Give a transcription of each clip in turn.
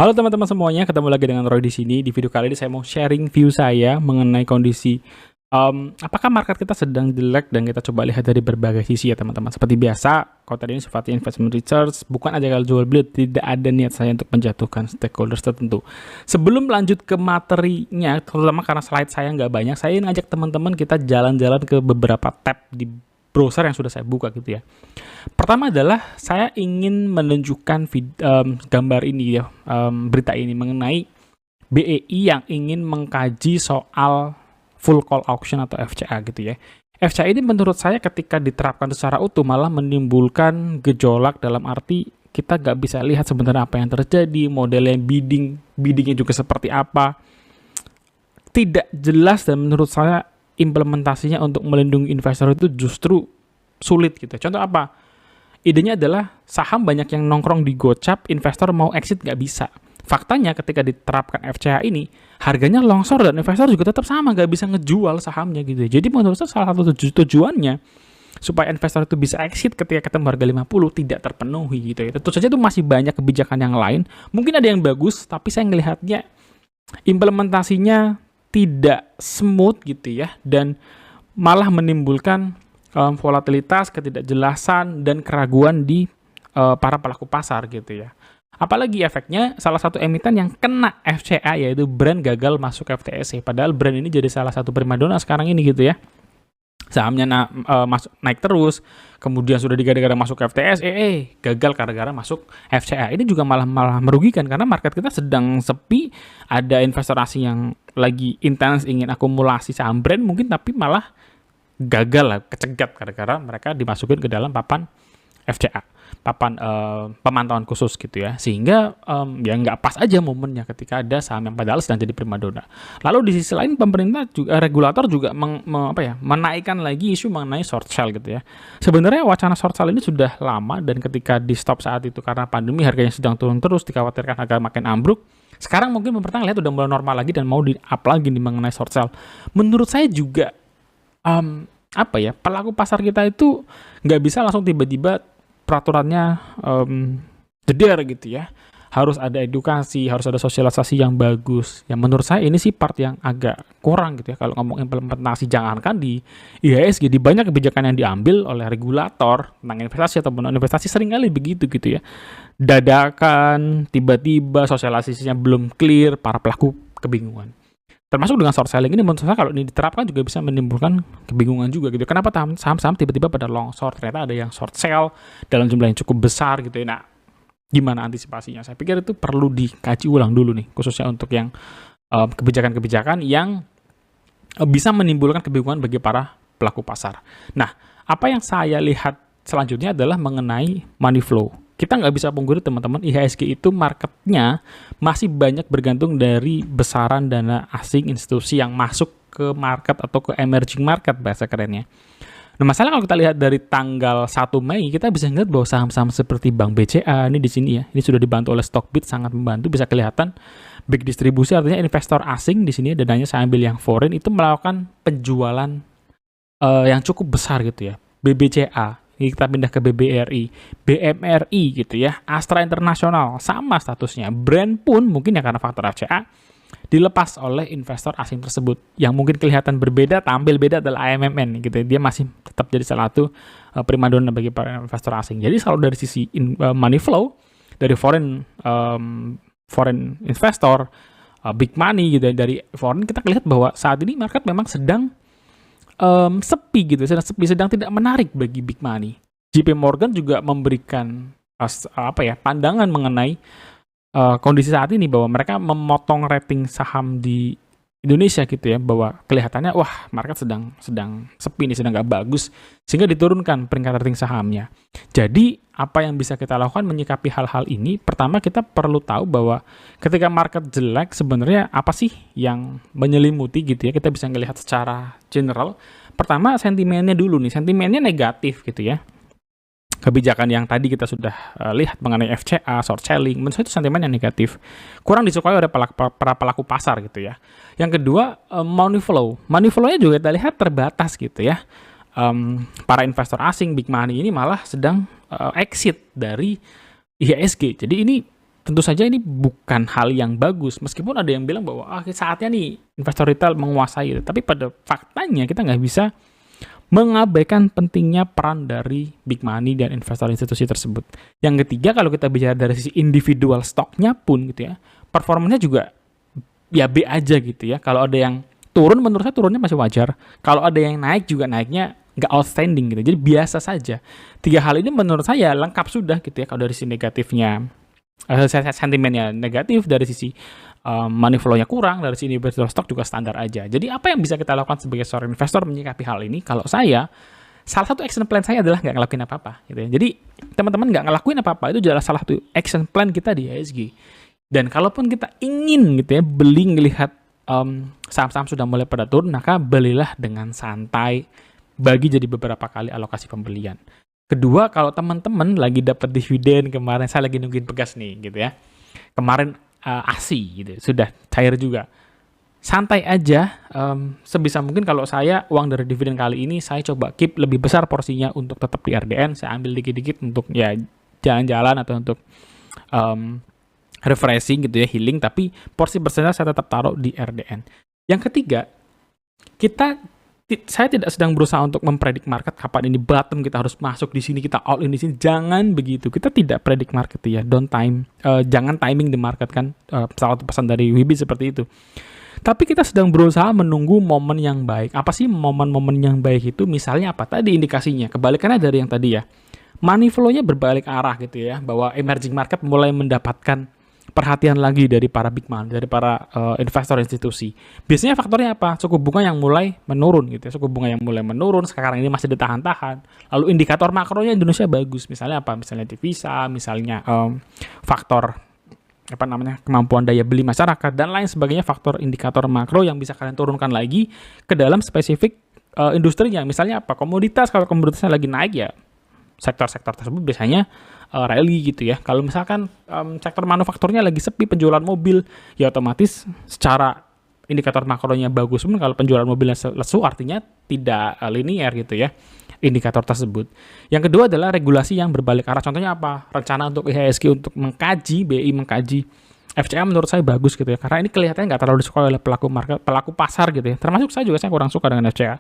Halo teman-teman semuanya, ketemu lagi dengan Roy di sini. Di video kali ini saya mau sharing view saya mengenai kondisi apakah market kita sedang jelek dan kita coba lihat dari berbagai sisi ya teman-teman. Seperti biasa, konten ini sifatnya investment research, bukan aja kalau jual beli, tidak ada niat saya untuk menjatuhkan stakeholders tertentu. Sebelum lanjut ke materinya, terutama karena slide saya nggak banyak, saya ingin ngajak teman-teman kita jalan-jalan ke beberapa tab di browser yang sudah saya buka gitu ya. Pertama adalah saya ingin menunjukkan gambar ini ya, berita ini mengenai BEI yang ingin mengkaji soal full call auction atau FCA gitu ya. FCA ini menurut saya ketika diterapkan secara utuh malah menimbulkan gejolak dalam arti kita nggak bisa lihat sebenarnya apa yang terjadi, modelnya biddingnya juga seperti apa. Tidak jelas dan menurut saya implementasinya untuk melindungi investor itu justru sulit gitu. Contoh apa? Idenya adalah saham banyak yang nongkrong di gocap, investor mau exit nggak bisa. Faktanya ketika diterapkan FCA ini, harganya longsor dan investor juga tetap sama, nggak bisa ngejual sahamnya gitu. Jadi menurut saya salah satu tujuannya supaya investor itu bisa exit ketika ketemu harga 50 tidak terpenuhi gitu ya. Tentu saja itu masih banyak kebijakan yang lain. Mungkin ada yang bagus, tapi saya ngelihatnya implementasinya tidak smooth gitu ya, dan malah menimbulkan volatilitas, ketidakjelasan, dan keraguan di para pelaku pasar gitu ya. Apalagi efeknya salah satu emiten yang kena FCA yaitu brand gagal masuk FTSE. Padahal brand ini jadi salah satu primadona sekarang ini gitu ya. Sahamnya naik terus, kemudian sudah digadang-gadang masuk FTSE, gagal gara-gara masuk FCA. Ini juga malah merugikan karena market kita sedang sepi, ada investor asing yang lagi intens ingin akumulasi saham brand mungkin, tapi malah gagal lah, kecegat gara-gara mereka dimasukin ke dalam papan FCA, papan pemantauan khusus gitu ya, sehingga ya nggak pas aja momennya ketika ada saham yang padahal sedang jadi primadona. Lalu di sisi lain pemerintah juga, regulator juga menaikkan lagi isu mengenai short sell gitu ya. Sebenarnya wacana short sell ini sudah lama dan ketika di stop saat itu karena pandemi harganya sedang turun terus, dikhawatirkan harga makin ambruk. Sekarang mungkin pemerintah lihat udah mulai normal lagi dan mau di-up lagi nih mengenai short sell. Menurut saya juga pelaku pasar kita itu nggak bisa langsung tiba-tiba peraturannya jeder gitu ya. Harus ada edukasi, harus ada sosialisasi yang bagus. Yang menurut saya ini sih part yang agak kurang gitu ya. Kalau ngomong implementasi, jangankan di IHSG, di banyak kebijakan yang diambil oleh regulator tentang investasi ataupun investasi seringkali begitu gitu ya. Dadakan, tiba-tiba sosialisasinya belum clear, para pelaku kebingungan. Termasuk dengan short selling ini menurut saya kalau ini diterapkan juga bisa menimbulkan kebingungan juga gitu. Kenapa saham-saham tiba-tiba pada long short, ternyata ada yang short sell dalam jumlah yang cukup besar gitu ya. Nah, gimana antisipasinya? Saya pikir itu perlu dikaji ulang dulu nih, khususnya untuk yang kebijakan-kebijakan yang bisa menimbulkan kebingungan bagi para pelaku pasar. Nah, apa yang saya lihat selanjutnya adalah mengenai money flow. Kita nggak bisa pungkiri teman-teman, IHSG itu marketnya masih banyak bergantung dari besaran dana asing institusi yang masuk ke market atau ke emerging market bahasa kerennya. Nah, masalah kalau kita lihat dari tanggal 1 Mei, kita bisa lihat bahwa saham-saham seperti Bank BCA ini di sini ya, ini sudah dibantu oleh Stockbit, sangat membantu, bisa kelihatan big distribusi, artinya investor asing di sini dananya saya ambil yang foreign itu melakukan penjualan yang cukup besar gitu ya. BBCA, kita pindah ke BBRI, BMRI gitu ya, Astra Internasional sama statusnya. Brand pun mungkin ya karena faktor FCA dilepas oleh investor asing tersebut. Yang mungkin kelihatan berbeda, tampil beda adalah AMMN gitu. Dia masih tetap jadi salah satu primadona bagi para investor asing. Jadi kalau dari sisi money flow dari foreign investor, big money gitu dari foreign, kita lihat bahwa saat ini market memang sedang sepi gitu, sedang tidak menarik bagi big money. JP Morgan juga memberikan pandangan mengenai kondisi saat ini bahwa mereka memotong rating saham di Indonesia gitu ya, bahwa kelihatannya wah market sedang sepi nih, sedang nggak bagus, sehingga diturunkan peringkat rating sahamnya. Jadi apa yang bisa kita lakukan menyikapi hal-hal ini? Pertama, kita perlu tahu bahwa ketika market jelek sebenarnya apa sih yang menyelimuti gitu ya. Kita bisa melihat secara general. Pertama, sentimennya dulu nih, sentimennya negatif gitu ya. Kebijakan yang tadi kita sudah lihat mengenai FCA, short selling, menurut saya itu sentimen yang negatif. Kurang disukai oleh para pelaku pasar gitu ya. Yang kedua, money flow. Money flow-nya juga kita lihat terbatas gitu ya. Para investor asing, big money ini malah sedang exit dari IHSG. Jadi ini tentu saja ini bukan hal yang bagus, meskipun ada yang bilang bahwa saatnya nih investor retail menguasai, tapi pada faktanya kita nggak bisa mengabaikan pentingnya peran dari big money dan investor institusi tersebut. Yang ketiga, kalau kita bicara dari sisi individual stoknya pun gitu ya, performanya juga ya B aja gitu ya. Kalau ada yang turun, menurut saya turunnya masih wajar. Kalau ada yang naik juga naiknya nggak outstanding gitu. Jadi biasa saja. Tiga hal ini menurut saya lengkap sudah gitu ya. Kalau dari sisi negatifnya, sentimennya negatif, dari sisi money flow-nya kurang, dari sisi individual stock juga standar aja. Jadi apa yang bisa kita lakukan sebagai seorang investor menyikapi hal ini? Kalau saya, salah satu action plan saya adalah nggak ngelakuin apa-apa gitu ya. Jadi teman-teman nggak ngelakuin apa-apa itu adalah salah satu action plan kita di IHSG. Dan kalaupun kita ingin gitu ya beli ngelihat saham-saham sudah mulai pada turun, maka belilah dengan santai, bagi jadi beberapa kali alokasi pembelian. Kedua, kalau teman-teman lagi dapat dividen kemarin, saya lagi nungguin pegas nih gitu ya. Kemarin ASI gitu, sudah cair juga. Santai aja, sebisa mungkin kalau saya uang dari dividen kali ini saya coba keep lebih besar porsinya untuk tetap di RDN, saya ambil dikit-dikit untuk ya jalan-jalan atau untuk refreshing gitu ya, healing, tapi porsi besarnya saya tetap taruh di RDN. Yang ketiga, saya tidak sedang berusaha untuk mempredik market kapan ini bottom, kita harus masuk di sini, kita all in di sini. Jangan begitu. Kita tidak predik market ya. Jangan timing the market kan. Salah satu pesan dari Wibi seperti itu. Tapi kita sedang berusaha menunggu momen yang baik. Apa sih momen-momen yang baik itu? Misalnya apa? Tadi indikasinya. Kebalikannya dari yang tadi ya. Money flow-nya berbalik arah gitu ya. Bahwa emerging market mulai mendapatkan perhatian lagi dari para big man, dari para investor institusi. Biasanya faktornya apa? Suku bunga yang mulai menurun gitu ya. Suku bunga yang mulai menurun, sekarang ini masih ditahan-tahan. Lalu indikator makronya Indonesia bagus. Misalnya apa? Misalnya devisa, misalnya faktor kemampuan daya beli masyarakat dan lain sebagainya, faktor indikator makro yang bisa kalian turunkan lagi ke dalam spesifik industrinya. Misalnya apa? Komoditas, kalau komoditasnya lagi naik ya sektor-sektor tersebut biasanya rally gitu ya. Kalau misalkan sektor manufakturnya lagi sepi penjualan mobil, ya otomatis secara indikator makronya bagus pun kalau penjualan mobilnya lesu artinya tidak linear gitu ya indikator tersebut. Yang kedua adalah regulasi yang berbalik arah. Contohnya apa? Rencana untuk IHSG untuk mengkaji, BI mengkaji FCA menurut saya bagus gitu ya, karena ini kelihatannya nggak terlalu disukai oleh pelaku pasar gitu ya, termasuk saya juga, saya kurang suka dengan FCA.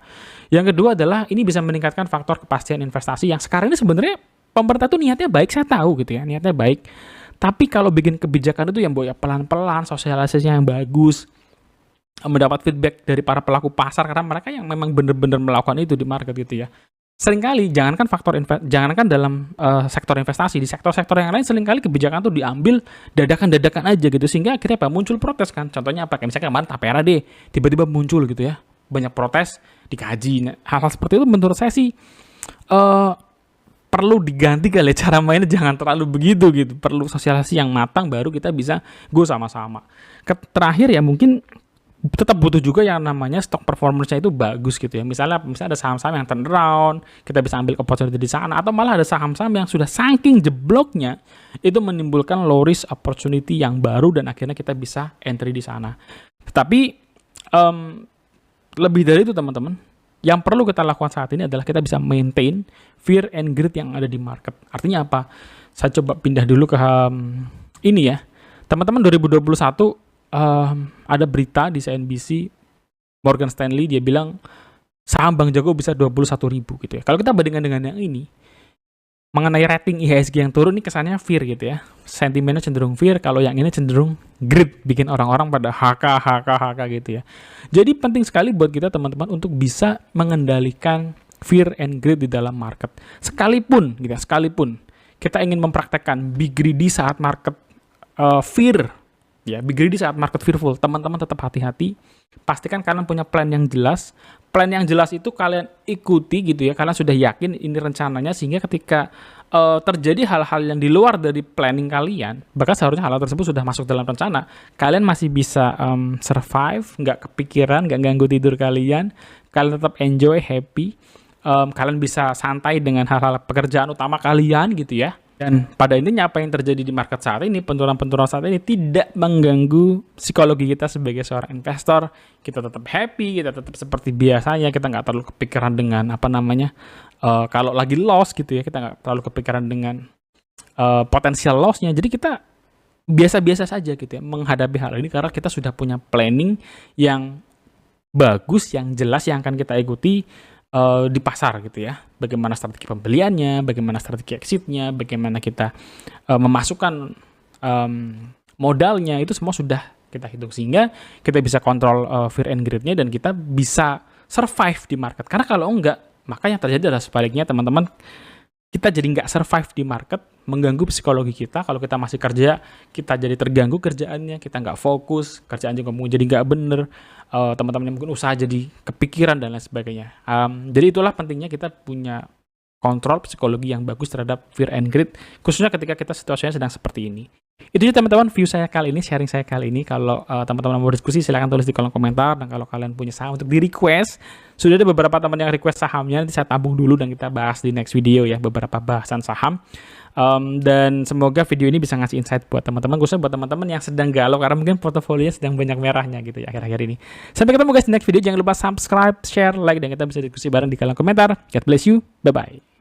Yang kedua adalah ini bisa meningkatkan faktor kepastian investasi yang sekarang ini sebenarnya pemerintah tuh niatnya baik, saya tahu gitu ya, niatnya baik, tapi kalau bikin kebijakan itu yang ya pelan-pelan, sosialisasinya yang bagus, mendapat feedback dari para pelaku pasar, karena mereka yang memang benar-benar melakukan itu di market gitu ya. Seringkali jangankan dalam sektor investasi, di sektor-sektor yang lain seringkali kebijakan tuh diambil dadakan-dadakan aja gitu, sehingga akhirnya muncul protes kan. Contohnya apa? Kayak misalnya kemarin Tapera deh tiba-tiba muncul gitu ya, banyak protes, dikaji. Nah, hal-hal seperti itu menurut saya sih perlu diganti kali cara mainnya, jangan terlalu begitu gitu. Perlu sosialisasi yang matang baru kita bisa go sama-sama. Terakhir ya mungkin tetap butuh juga yang namanya stock performance-nya itu bagus gitu ya. Misalnya ada saham-saham yang turnaround, kita bisa ambil opportunity di sana, atau malah ada saham-saham yang sudah saking jebloknya itu menimbulkan low risk opportunity yang baru dan akhirnya kita bisa entry di sana. Tetapi lebih dari itu teman-teman, yang perlu kita lakukan saat ini adalah kita bisa maintain fear and greed yang ada di market. Artinya apa? Saya coba pindah dulu ke ini ya. Teman-teman, 2021 ada berita di CNBC, Morgan Stanley, dia bilang saham Bank Jago bisa 21.000 gitu ya. Kalau kita bandingkan dengan yang ini, mengenai rating IHSG yang turun, ini kesannya fear gitu ya. Sentimennya cenderung fear, kalau yang ini cenderung greed, bikin orang-orang pada HK gitu ya. Jadi penting sekali buat kita teman-teman untuk bisa mengendalikan fear and greed di dalam market. Sekalipun kita ingin mempraktekkan be greedy saat market fear, ya, be greedy saat market fearful, teman-teman tetap hati-hati. Pastikan kalian punya plan yang jelas. Plan yang jelas itu kalian ikuti gitu ya. Kalian sudah yakin ini rencananya, sehingga ketika terjadi hal-hal yang di luar dari planning kalian, bahkan seharusnya hal-hal tersebut sudah masuk dalam rencana, kalian masih bisa survive, nggak kepikiran, nggak ganggu tidur kalian tetap enjoy, happy, kalian bisa santai dengan hal-hal pekerjaan utama kalian gitu ya. Dan pada intinya apa yang terjadi di market saat ini, penurunan saat ini tidak mengganggu psikologi kita sebagai seorang investor. Kita tetap happy, kita tetap seperti biasanya, kita nggak terlalu kepikiran dengan kalau lagi loss gitu ya, kita nggak terlalu kepikiran dengan potensial lossnya. Jadi kita biasa-biasa saja gitu ya menghadapi hal ini karena kita sudah punya planning yang bagus, yang jelas yang akan kita ikuti di pasar gitu ya. Bagaimana strategi pembeliannya, bagaimana strategi exitnya, bagaimana kita memasukkan modalnya, itu semua sudah kita hitung sehingga kita bisa kontrol fear and greed-nya dan kita bisa survive di market. Karena kalau enggak, maka yang terjadi adalah sebaliknya teman-teman, kita jadi nggak survive di market, mengganggu psikologi kita. Kalau kita masih kerja, kita jadi terganggu kerjaannya, kita nggak fokus, kerjaan juga mungkin jadi nggak bener, teman-teman yang mungkin usaha jadi kepikiran dan lain sebagainya. Jadi itulah pentingnya kita punya kontrol psikologi yang bagus terhadap fear and greed, khususnya ketika kita situasinya sedang seperti ini. Itu aja teman-teman view saya kali ini, sharing saya kali ini. Kalau teman-teman mau diskusi silahkan tulis di kolom komentar, dan kalau kalian punya saham untuk di request, sudah ada beberapa teman yang request sahamnya, nanti saya tabung dulu dan kita bahas di next video ya, beberapa bahasan saham. Dan semoga video ini bisa ngasih insight buat teman-teman, khususnya buat teman-teman yang sedang galau karena mungkin portofolionya sedang banyak merahnya gitu ya akhir-akhir ini. Sampai ketemu guys di next video, jangan lupa subscribe, share, like, dan kita bisa diskusi bareng di kolom komentar. God bless you, bye-bye.